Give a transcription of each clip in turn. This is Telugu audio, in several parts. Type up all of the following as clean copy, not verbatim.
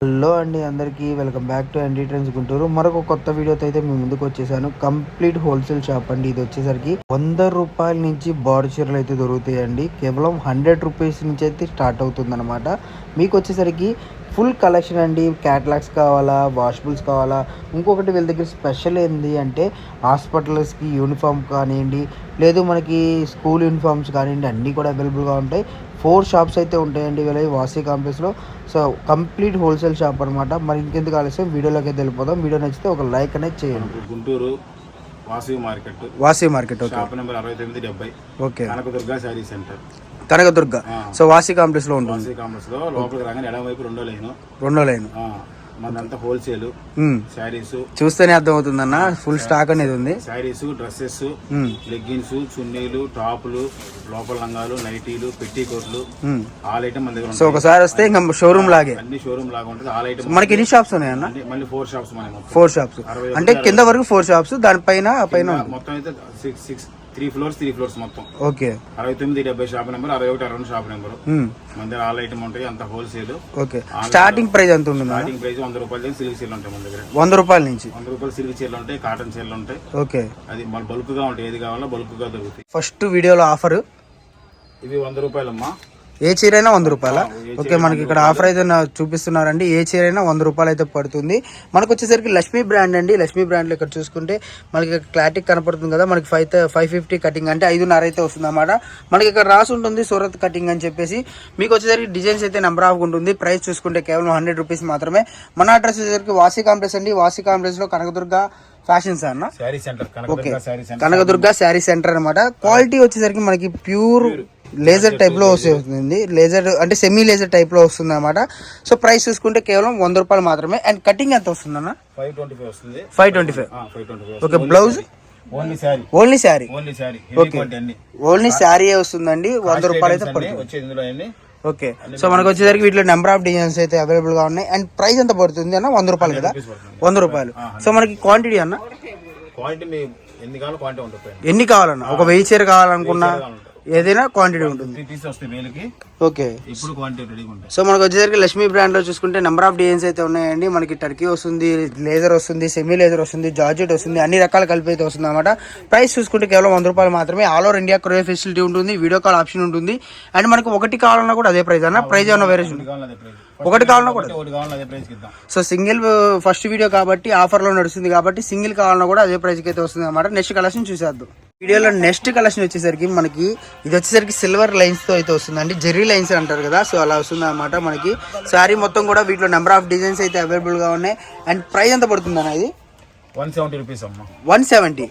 హలో అండి, అందరికీ welcome back to ND trends Guntur. మరొక కొత్త వీడియోతో అయితే మేము ముందుకు వచ్చేసాను. కంప్లీట్ హోల్సేల్ షాప్ అండి. ఇది వచ్చేసరికి 100 రూపాయల నుంచి బాడీ చీరలు అయితే దొరుకుతాయండి. కేవలం 100 రూపీస్ నుంచి అయితే స్టార్ట్ అవుతుందన్నమాట. మీకు వచ్చేసరికి ఫుల్ కలెక్షన్ అండి. క్యాటలాగ్స్ కావాలా, వాషబుల్స్ కావాలా, ఇంకొకటి వీళ్ళ దగ్గర స్పెషల్ ఏంటి అంటే హాస్పిటల్స్కి యూనిఫామ్ కానివ్వండి, లేదు మనకి స్కూల్ యూనిఫామ్స్ కానివ్వండి, అన్నీ కూడా అవైలబుల్గా ఉంటాయి. 4 షాప్స్ అయితే ఉంటాయండి వీళ్ళ వాసీ కాంప్లెక్స్లో. సో కంప్లీట్ హోల్సేల్ షాప్ అనమాట. మరి ఇంకెందుకు ఆలస్యం, వీడియోలోకి అయితే వెళ్ళిపోదాం. వీడియో నచ్చితే ఒక లైక్ అనేది చేయండి. Guntur Vasi market shop number 6970. Okay, Kanakadurga sari centre, Kanakadurga. So Vasi complex లో ఉంటుంది. వాసీ కాంప్లెక్స్ లో లోపలికి రాగానే ఎడమ వైపు రెండో లైన్ మనంతా హోల్సేల్ శారీస్ చూస్తేనే అర్థం అవుతుందన్న. ఫుల్ స్టాక్ అనేది ఉంది. శారీస్, డ్రెస్సెస్, లెగ్గిన్స్, చున్నీలు, టాపులు, లోపల లంగాలు, నైటీలు, పెట్టి కోట్లు, ఆల్ ఐటమ్ మన దగ్గర. సో ఒకసారి వస్తే ఇంకా షోరూమ్ లాగే, అన్ని షోరూమ్ లాగా ఉంటుంది. All item. మనకి ఎన్ని షాప్స్ ఉన్నాయన్న? మళ్ళీ 4 షాప్స్. 4 షాప్స్ అంటే కింద వరకు 4 షాప్స్, దానిపైన మొత్తం అయితే 3 ఫ్లోర్స్ మొత్తం. Okay, 6970 shop number, 6162 shop number. మన దగ్గర ఆల్ ఐటమ్ ఉంటాయి, అంత హోల్సేల్. ఓకే, స్టార్టింగ్ ప్రైస్ ఎంత ఉంటుంది? స్టార్టింగ్ ప్రైస్ 100 రూపాయలు సిల్క్ చీరలు ఉంటాయి మన దగ్గర. 100 రూపాయల నుంచి 100 రూపాయలు సిల్క్ చీరలు ఉంటాయి, కాటన్ చీరలు ఉంటాయి. ఓకే, అది మన బల్క్ గా ఉంటాయి. ఏది కావాలో బల్క్ గా దొరుకుతాయి. ఫస్ట్ వీడియోలో ఆఫర్ ఇవి 100 రూపాయలమ్మా. ఏ చీర అయినా 100 రూపాయల. ఓకే, మనకి ఇక్కడ ఆఫర్ అయితే చూపిస్తున్నారండి. ఏ చీర అయినా 100 రూపాయలు అయితే పడుతుంది. మనకు వచ్చేసరికి లక్ష్మీ బ్రాండ్ అండి. లక్ష్మీ బ్రాండ్ లో ఇక్కడ చూసుకుంటే మనకి క్లారిటీ కనపడుతుంది కదా. మనకి 550 కటింగ్ అంటే 5.5 అయితే వస్తుంది అన్నమాట. మనకి ఇక్కడ రాసి ఉంటుంది సూరత్ కటింగ్ అని చెప్పేసి. మీకు వచ్చేసరికి డిజైన్స్ అయితే నెంబర్ ఆఫ్ ఉంటుంది. ప్రైస్ చూసుకుంటే కేవలం 100 రూపీస్ మాత్రమే. మన అడ్రస్ వచ్చేసరికి వాసీ కాంప్లెక్స్ అండి. వాసీ కాంప్లెక్స్ లో కనకదుర్గ ఫ్యాషన్స్ అన్న sari centre. Okay, Kanakadurga sari centre అనమాట. క్వాలిటీ వచ్చేసరికి మనకి ప్యూర్ లేజర్ టైప్ లో వస్తుంది. లేజర్ అంటే సెమీ లేజర్ టైప్ లో వస్తుంది అనమాట. సో ప్రైస్ చూసుకుంటే కేవలం 100 రూపాయలు మాత్రమే. అండ్ కటింగ్ ఎంత వస్తుంది అన్న? 525. ఓకే, బ్లౌజ్ ఓన్లీ శారీ వస్తుందండి. 100 రూపాయలు అయితే పడుతుంది. ఓకే, సో మనకు వచ్చేసరికి వీటిలో నెంబర్ ఆఫ్ డిజైన్స్ అయితే అవైలబుల్ గా ఉన్నాయి. అండ్ ప్రైస్ ఎంత పడుతుంది అన్న? 100 రూపాయలు కదా. 100 రూపాయలు. సో మనకి క్వాంటిటీ అన్న ఎన్ని కావాలన్నా? ఒక 1000 చీర కావాలనుకున్నా ఏదైనా క్వాంటిటీ ఉంటుంది. ఓకే, సో మనకు వచ్చేసరికి లక్ష్మీ బ్రాండ్ లో చూసుకుంటే నెంబర్ ఆఫ్ డిజైన్స్ అయితే ఉన్నాయండి. మనకి టర్కీ వస్తుంది, లేజర్ వస్తుంది, సెమీ లేజర్ వస్తుంది, జార్జెట్ వస్తుంది, అన్ని రకాల కలిపి అయితే వస్తుంది అనమాట. ప్రైస్ చూసుకుంటే కేవలం 100 రూపాయలు మాత్రమే. All over India courier facility ఉంటుంది, వీడియో కాల్ ఆప్షన్ ఉంటుంది. అండ్ మనకి ఒకటి కావాలన్నా కూడా అదే ప్రైస్ అన్న. ప్రైస్ ఏమన్నా వేరే ఒకటి కావాలన్నా కూడా. సో సింగిల్ ఫస్ట్ వీడియో కాబట్టి ఆఫర్ లో నడుస్తుంది కాబట్టి సింగిల్ కావాలన్నా కూడా అదే ప్రైస్ కి అయితే వస్తుంది అనమాట. నెక్స్ట్ కలెక్షన్ చూసేద్దాం. వీడియోలో నెక్స్ట్ కలెక్షన్ వచ్చేసరికి మనకి ఇది వచ్చేసరికి సిల్వర్ లైన్స్ తో అయితే వస్తుందండి. జెర్రీ లైన్స్ అంటారు కదా, సో అలా వస్తుంది అనమాట. మనకి శారీ మొత్తం కూడా వీటిలో నెంబర్ ఆఫ్ డిజైన్స్ అయితే అవైలబుల్ గా ఉన్నాయి. అండ్ ప్రైస్ ఎంత పడుతుంది అన్న? ఇది 170 రూపీస్ అమ్మా. 170.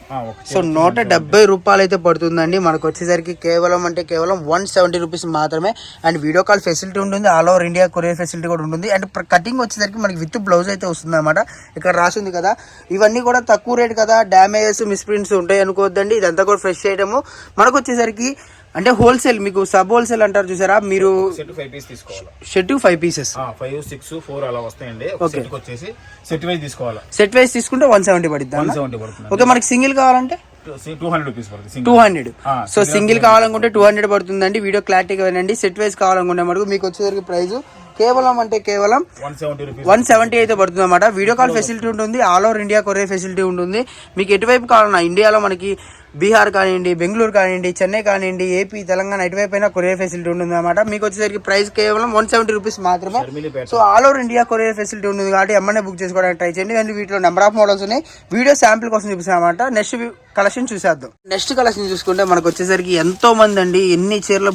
సో 170 రూపాయలు అయితే పడుతుందండి. మనకు వచ్చేసరికి కేవలం 170 రూపీస్ మాత్రమే. అండ్ వీడియో కాల్ ఫెసిలిటీ ఉంటుంది, all over India courier facility కూడా ఉంటుంది. అండ్ కటింగ్ వచ్చేసరికి మనకి విత్ బ్లౌజ్ అయితే వస్తుంది అనమాట. ఇక్కడ రాసింది కదా. ఇవన్నీ కూడా తక్కువ రేట్ కదా, డ్యామేజెస్ మిస్ప్రింట్స్ ఉంటాయి అనుకోవద్దండి. ఇదంతా కూడా ఫ్రెష్ ఐటమ్. మనకు వచ్చేసరికి అంటే హోల్సేల్, మీకు సబ్ హోల్సేల్ అంటారు చూసారా మీరు. సెట్ 5 పీస్ తీసుకోవాలి. సెట్ 5 పీసెస్ 5, 6, 4 అలా వస్తాయండి. సెట్ వచ్చేసి సెట్ వైజ్ తీసుకోవాలి. సెట్ వైజ్ తీసుకుంటే 170 పడుతుంది. ఓకే, మనకి సింగిల్ కావాలంటే 200 రూపీస్ పడుతుంది. 200. సో సింగిల్ కావాలనుకుంటే 200 పడుతుందండి. వీడియో క్లారిటీగా వినండి. సెట్ వైజ్ కావాలనుకుంటే మనకు మీకు వచ్చేసరికి ప్రైస్ కేవలం 170 అయితే పడుతుంది అనమాట. వీడియో కాల్ ఫెసిలిటీ ఉంటుంది, all over India courier facility ఉంటుంది. మీకు ఎటువైపు కావాలన్నా ఇండియాలో మనకి బీహార్ కానివ్వండి, బెంగళూరు కానివ్వండి, చెన్నై కానివ్వండి, ఏపీ, తెలంగాణ ఎటువైపు అయినా కొరియర్ ఫెసిలిటీ ఉంటుంది అనమాట. మీకు వచ్చేసరికి ప్రైస్ కేవలం 170 రూపీస్ మాత్రమే. So all over India courier facility ఉంటుంది కాబట్టి ఎమ్మనే బుక్ చేసుకోవడానికి ట్రై చేయండి. అండ్ వీటిలో నెంబర్ ఆఫ్ మోడల్స్ ఉన్నాయి. వీడియో శాంపుల్ కోసం చూపిస్తాను అనమాట. నెక్స్ట్ కలెక్షన్ చూసేద్దాం. నెక్స్ట్ కలెక్షన్ చూసుకుంటే మనకు వచ్చేసరికి ఎంతో మంది అండి ఎన్ని చీరలు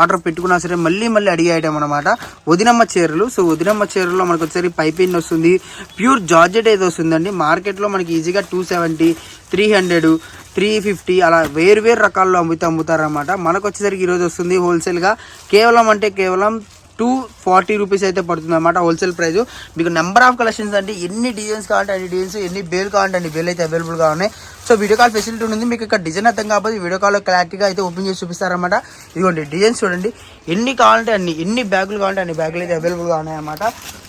ఆర్డర్ పెట్టుకున్నా సరే మళ్ళీ అడిగే ఐటమ్ అనమాట వదినమ్మ చీరలు. సో వదినమ్మ చీరలో మనకు వచ్చేసరికి పైపింగ్ వస్తుంది, ప్యూర్ జార్జెట్ అయితే వస్తుందండి. మార్కెట్ లో మనకి ఈజీగా 270, 300, 350 అలా వేరు రకాల్లో అమ్ముతారన్నమాట. మనకు వచ్చేసరికి ఈరోజు వస్తుంది హోల్సేల్ గా కేవలం 240 రూపీస్ అయితే పడుతుంది అనమాట హోల్సేల్ ప్రైస్. మీకు నెంబర్ ఆఫ్ కలెక్షన్స్ అంటే ఎన్ని డిజైన్స్ కావాలంటే అన్ని డిజైన్స్, ఎన్ని బేల్ కావాలంటే అన్ని బేల్ అయితే అవైలబుల్ గా ఉన్నాయి. సో వీడియో కాల్ ఫెసిలిటీ ఉంటుంది. మీకు ఇక్కడ డిజైన్ అర్థం కాకపోతే వీడియో కాల్ క్లారిటీగా అయితే ఓపెన్ చేసి చూపిస్తారనమాట. ఇదిగోండి డిజైన్స్ చూడండి, ఎన్ని కావాలంటే అన్ని, ఎన్ని బ్యాగులు కావాలంటే అన్ని బ్యాగులు అయితే అవైలబుల్గా ఉన్నాయన్నమాట.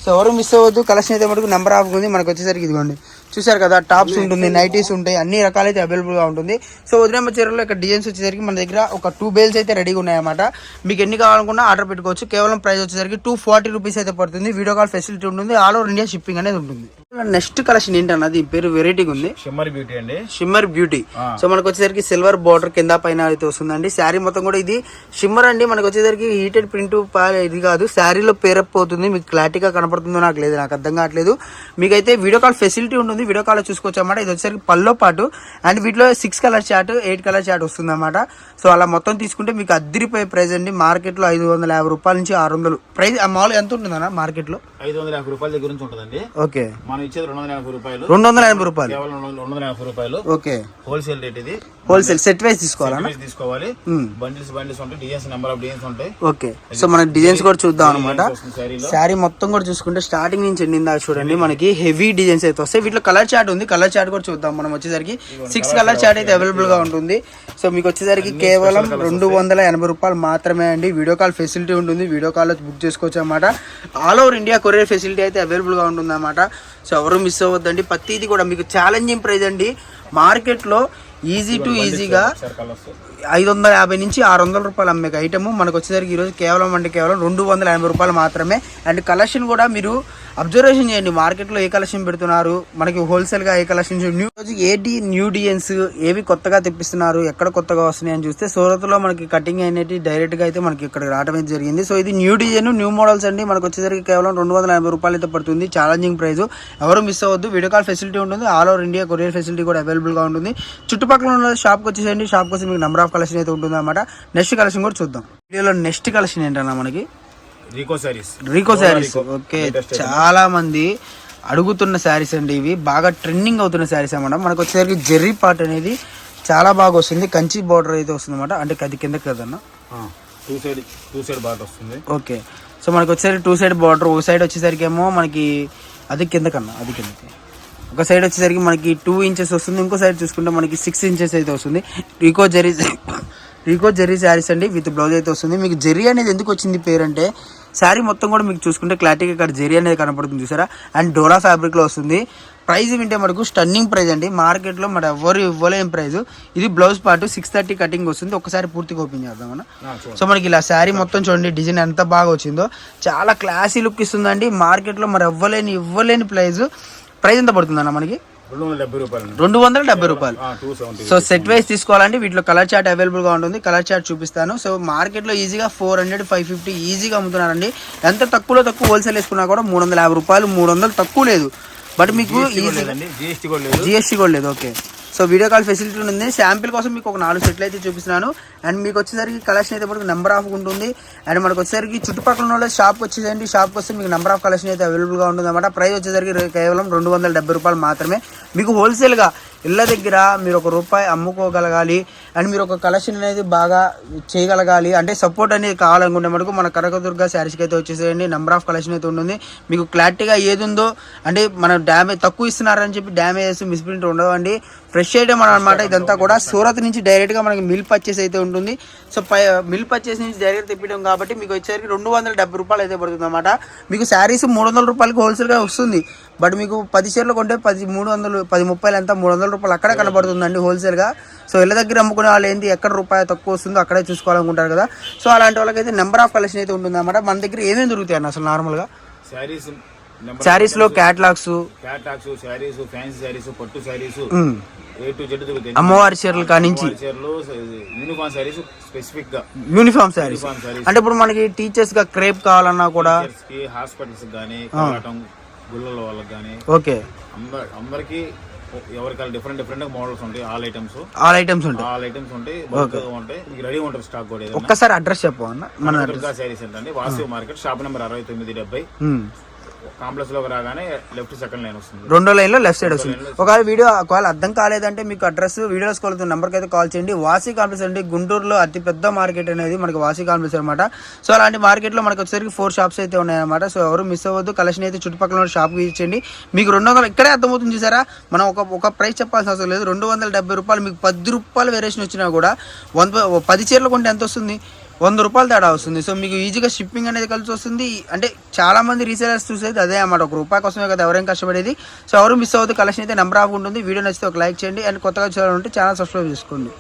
సో ఎవరు మిస్ అవ్వద్దు. కలెక్షన్ అయితే మటుకు నెంబర్ ఆఫ్ ఉంది. మనకు వచ్చేసరికి ఇదిగోండి చూసారు కదా, టాప్స్ ఉంటుంది, నైటీస్ ఉంటాయి, అన్ని రకాలైతే అవైలబుల్గా ఉంటుంది. సో వదిలేమ చీరలో ఇక్కడ డిజైన్స్ వచ్చేసరికి మన దగ్గర ఒక 2 బేల్స్ అయితే రెడీగా ఉన్నాయన్నమాట. మీకు ఎన్ని కావాలనుకున్నా ఆర్డర్ పెట్టుకోవచ్చు. కేవలం ప్రైస్ వచ్చేసరికి 240 రూపీస్ అయితే పడుతుంది. వీడియో కాల్ ఫెసిలిటీ ఉంటుంది. ఆల్ ఓవర్ ఇండియా షిప్పింగ్ అనేది ఉంటుంది. నెక్స్ట్ కలెక్షన్ ఏంటన్నా, దీని పేరు వెరైటీగా ఉంది, షిమ్మర్ బ్యూటీ అండి. Shimmer beauty. సో మనకు వచ్చేసరికి సిల్వర్ బార్డర్ కింద పైన అయితే వస్తుందండి. శారీ మొత్తం కూడా ఇది షిమ్మర్ అండి. మనకు వచ్చేసరికి హీటెడ్ ప్రింట్ ఇది కాదు, శారీలో పేరప్ అవుతుంది. మీకు క్లారిటీగా కనపడుతుందో నాకు లేదు, నాకు అర్థం కావట్లేదు. మీకైతే వీడియో కాల్ ఫెసిలిటీ ఉంటుంది. వీడియో కాల్ చూసుకోవచ్చు అన్నమాట. ఇది వచ్చేసరికి పల్లో పాటు అండ్ వీటిలో 6 కలర్ చార్ట్ 8 కలర్ చార్ట్ వస్తుంది అన్నమాట. సో అలా మొత్తం తీసుకుంటే మీకు అద్దరిపోయే ప్రైస్ అండి. మార్కెట్ లో 550 రూపాయల నుంచి 600 ప్రైస్. మామూలుగా ఎంత ఉంటుందన్న మార్కెట్ లో? 550 రూపాయల దగ్గర నుంచి ఉంటుందండి. ఓకే, మనం ఇచ్చేది 280 రూపాయలు. 280 రూపాయలు, కేవలం 280 రూపాయలు. ఓకే, హోల్సేల్ రేట్ ఇది. హోల్సేల్ సెట్ వైస్ తీసుకోవాలన్నా? తీసుకోవాలి. బండిల్స్ ఉంటాయి, డిజైన్స్ నెంబర్ ఆఫ్ డిజైన్స్ ఉంటాయి. ఓకే, సో మన డిజైన్స్ కూడా చూద్దాం అనమాట. శారీ మొత్తం కూడా చూసుకుంటే స్టార్టింగ్ నుంచి ఎండింగ్ దాకా చూడండి మనకి హెవీ డిజైన్స్ అయితే వస్తాయి. వీటిలో కలర్ చార్ట్ ఉంది. కలర్ చార్ట్ కూడా చూద్దాం. మనం వచ్చేసరికి 6 కలర్ చార్ట్ అయితే అవైలబుల్ గా ఉంటుంది. సో మీకు వచ్చేసరికి కేవలం 280 రూపాయలు మాత్రమే అండి. వీడియో కాల్ ఫెసిలిటీ ఉంటుంది. వీడియో కాల్ బుక్ చేసుకోవచ్చు అనమాట. All over India courier facility అయితే అవైలబుల్ గా ఉంటుంది అనమాట. సో ఎవరు మిస్ అవ్వద్దండి. ప్రతిది కూడా మీకు ఛాలెంజింగ్ ప్రైస్ అండి. మార్కెట్ లో ఈజీ టు ఈజీగా 550 నుంచి 600 రూపాయలు అమ్మే ఐటమ్ మనకు వచ్చేసరికి ఈరోజు కేవలం 280 రూపాయలు మాత్రమే. అండ్ కలెక్షన్ కూడా మీరు అబ్జర్వేషన్ చేయండి. మార్కెట్లో ఏ కలెక్షన్ పెడుతున్నారు, మనకి హోల్సేల్గా ఏ కలెక్షన్, న్యూ డిజైన్స్ ఏవి కొత్తగా తెప్పిస్తున్నారు, ఎక్కడ కొత్తగా వస్తున్నాయి అని చూస్తే సూరత్లో మనకి కటింగ్ అనేది డైరెక్ట్గా అయితే మనకి ఇక్కడ రావడం అయితే జరిగింది. సో ఇది న్యూ డిజైన్, న్యూ మోడల్స్ అండి. మనకు వచ్చేసరికి కేవలం 280 రూపాయలు అయితే పడుతుంది. Challenging price. ఎవరు మిస్ అవ్వద్దు. వీడియో కాల్ ఫెసిలిటీ ఉంటుంది. All over India courier facility కూడా అవైలబుల్గా ఉంటుంది. చుట్టుపక్కల ఉన్న షాప్కి వచ్చేసండి. షాప్ కోసం మీకు నెంబర్ ఆఫ్ కలెక్షన్ అయితే ఉంటుంది అనమాట. నెక్స్ట్ కలెక్షన్ కూడా చూద్దాం. వీడియోలో నెక్స్ట్ కలెక్షన్ ఏంటన్నా మనకి రీకో శారీస్. ఓకే, చాలా మంది అడుగుతున్న శారీస్ అండి. ఇవి బాగా ట్రెండింగ్ అవుతున్న శారీస్ అన్నమాట. మనకు వచ్చేసరికి జెర్రీ పార్ట్ అనేది చాలా బాగా వస్తుంది. కంచి బార్డర్ అయితే వస్తుంది అనమాట. అంటే అది కిందకి కదన్నా, టూ సైడ్ బార్డర్ వస్తుంది. ఓకే, సో మనకు వచ్చేసరికి 2 సైడ్ బార్డర్. ఓ సైడ్ వచ్చేసరికి ఏమో మనకి అది కిందకన్నా, అది కిందకి ఒక సైడ్ వచ్చేసరికి మనకి 2 ఇంచెస్ వస్తుంది. ఇంకో సైడ్ చూసుకుంటే మనకి 6 ఇంచెస్ అయితే వస్తుంది. రీకో జెర్రీ శారీస్ అండి. విత్ బ్లౌజ్ అయితే వస్తుంది. మీకు జెర్రీ అనేది ఎందుకు వచ్చింది పేరు అంటే, శారీ మొత్తం కూడా మీకు చూసుకుంటే క్లారిటీగా ఇక్కడ జెర్రీ అనేది కనపడుతుంది చూసారా. అండ్ డోలా ఫ్యాబ్రిక్ లో వస్తుంది. ప్రైస్ వింటే మనకు స్టన్నింగ్ ప్రైస్ అండి. మార్కెట్ లో మన ఎవరు ఇవ్వలేని ప్రైస్. ఇది బ్లౌజ్ పార్ట్ 630 కటింగ్ వస్తుంది. ఒకసారి పూర్తిగా ఓపెన్ చేద్దాం మనం. సో మనకి ఇలా శారీ మొత్తం చూడండి, డిజైన్ ఎంత బాగా వచ్చిందో, చాలా క్లాసీ లుక్ ఇస్తుందండి. మార్కెట్ లో మరి ఇవ్వలేని ప్రైస్ ఎంత పడుతుందన్న మనకి? 270 రూపాయలు. సో సెట్ వైస్ తీసుకోవాలంటే వీటిలో కలర్ చార్ట్ అవైలబుల్ గా ఉంటుంది. కలర్ చార్ట్ చూపిస్తాను. సో మార్కెట్ లో ఈజీగా 400, 550 ఈజీగా అమ్ముతున్నారండి. ఎంత తక్కువలో తక్కువ హోల్సేల్ వేసుకున్నా కూడా 350 రూపాయలు, 300 తక్కువ లేదు. బట్ మీకు జిఎస్టీ కూడా లేదు. Okay, so video call facility ఉంది. శాంపిల్ కోసం మీకు ఒక 4 సెట్లు అయితే చూపిస్తున్నాను. అండ్ మీకు వచ్చేసరికి కలెక్షన్ అయితే మనకు నెంబర్ ఆఫ్ ఉంటుంది. అండ్ మనకు వచ్చేసరికి చుట్టుపక్కల ఉన్న షాప్కి వచ్చేసరికి షాప్కి వస్తే మీకు నెంబర్ ఆఫ్ కలెక్షన్ అయితే అవైలబుల్గా ఉంటుంది అనమాట. ప్రైస్ వచ్చేసరికి కేవలం 270 రూపాయలు మాత్రమే. మీకు హోల్సేల్గా ఇళ్ళ దగ్గర మీరు ₹1 అమ్ముకోగలగాలి అండ్ మీరు ఒక కలెక్షన్ అనేది బాగా చేయగలగాలి అంటే సపోర్ట్ అనేది కావాలనుకుంటే మనకు మన కనకదుర్గ శారీస్కి అయితే వచ్చేసేయండి. నెంబర్ ఆఫ్ కలెక్షన్ అయితే ఉంటుంది. మీకు క్లారిటీగా ఏది ఉందో అంటే మనం డ్యామేజ్ తక్కువ ఇస్తున్నారని చెప్పి డ్యామేజెస్ మిస్ప్రింట్ ఉండవండి. ఫ్రెష్ ఐటమ్ అనమాట. ఇదంతా కూడా సూరత్ నుంచి డైరెక్ట్గా మనకి మిల్ పర్చేస్ అయితే ఉంటుంది. సో మిల్ పర్చేస్ నుంచి డైరెక్ట్ తెప్పించడం కాబట్టి మీకు వచ్చేసరికి 270 రూపాయలు అయితే పడుతుంది అనమాట. మీకు శారీస్ 300 రూపాయలకి హోల్సేల్గా వస్తుంది. బట్ మీకు 10 చీరలు కొంటే 300, 10-30 ఎంత 300 రూపాయలు అక్కడే కనబడుతుందండి హోల్సేల్గా. సో ఇళ్ళ దగ్గర అమ్ముకునే వాళ్ళు ఏంటి ఎక్కడ రూపాయి తక్కువ వస్తుందో అక్కడే చూసుకోవాలనుకుంటారు కదా. సో అలాంటి వాళ్ళకైతే నెంబర్ ఆఫ్ కలెక్షన్ అయితే ఉంటుంది అనమాట. మన దగ్గర ఏమేమి దొరుకుతాయి అన్న అసలు నార్మల్గా శారీస్ లో? క్యాట్లాగ్స్, శారీస్, ఫ్యాన్సీ శారీస్, పట్టు శారీస్, అమ్మవారి చీరలు కానించి యూనిఫామ్ శారీస్. అంటే ఇప్పుడు మనకి టీచర్స్ గా క్రేప్ కావాలన్నా కూడా హాస్పిటల్స్ గానీ గుళ్ళల వాళ్ళకి గానీ ఓకే అందరికి ఎవరికైనా డిఫరెంట్ మోడల్స్ ఉంటాయి. ఆల్ ఐటమ్స్ ఉంటాయి. రెడీ ఉంటుంది స్టాక్ కూడా. ఒక్కసారి అడ్రస్ చెప్పు. మన శారీస్ ఏంటంటే Vasu market, shop number 6970. Complex లోకి రాగానే లెఫ్ట్ సెకండ్ లైన్ వస్తుంది. 2వ లైన్ లో లెఫ్ట్ సైడ్ వస్తుంది. ఒకవేళ అర్థం కాలేదంటే మీకు అడ్రస్ వీడియోస్ కాల్ నెంబర్కి అయితే కాల్ చేయండి. వాసి కాంప్లెక్స్ అండి, గుంటూరులో అతి పెద్ద మార్కెట్ అనేది మనకి వాసి కాంప్లెక్స్ అనమాట. సో అలాంటి మార్కెట్ లో మనకి వచ్చేసరికి 4 షాప్స్ అయితే ఉన్నాయన్నమాట. సో ఎవరు మిస్ అవ్వద్దు. కలెక్షన్ అయితే చుట్టుపక్కల షాప్కి ఇచ్చేయండి. మీకు 200 ఇక్కడే అర్థమవుతుంది చూసారా. మనం ఒక ప్రైస్ చెప్పాల్సిన అవసరం లేదు. 270 రూపాయలు. మీకు 10 రూపాయలు వేరియేషన్ వచ్చినా కూడా 10 చీరలు కొంటే ఎంత వస్తుంది? ₹100 తేడా వస్తుంది. సో మీకు ఈజీగా షిప్పింగ్ అనేది కలిసి వస్తుంది. అంటే చాలా మంది రీసేలర్స్ చూసేది అదే అన్నమాట, ₹1 కోసమే కదా ఎవరైనా కష్టపడేది. సో ఎవరు మిస్ అవుతుంది, కలెక్షన్ అయితే నెంబర్ ఆఫ్ ఉంటుంది. వీడియో నచ్చితే ఒక లైక్ చేయండి, అండ్ కొత్తగా చూడాలంటే ఛానల్ సబ్స్క్రైబ్ చేసుకోండి.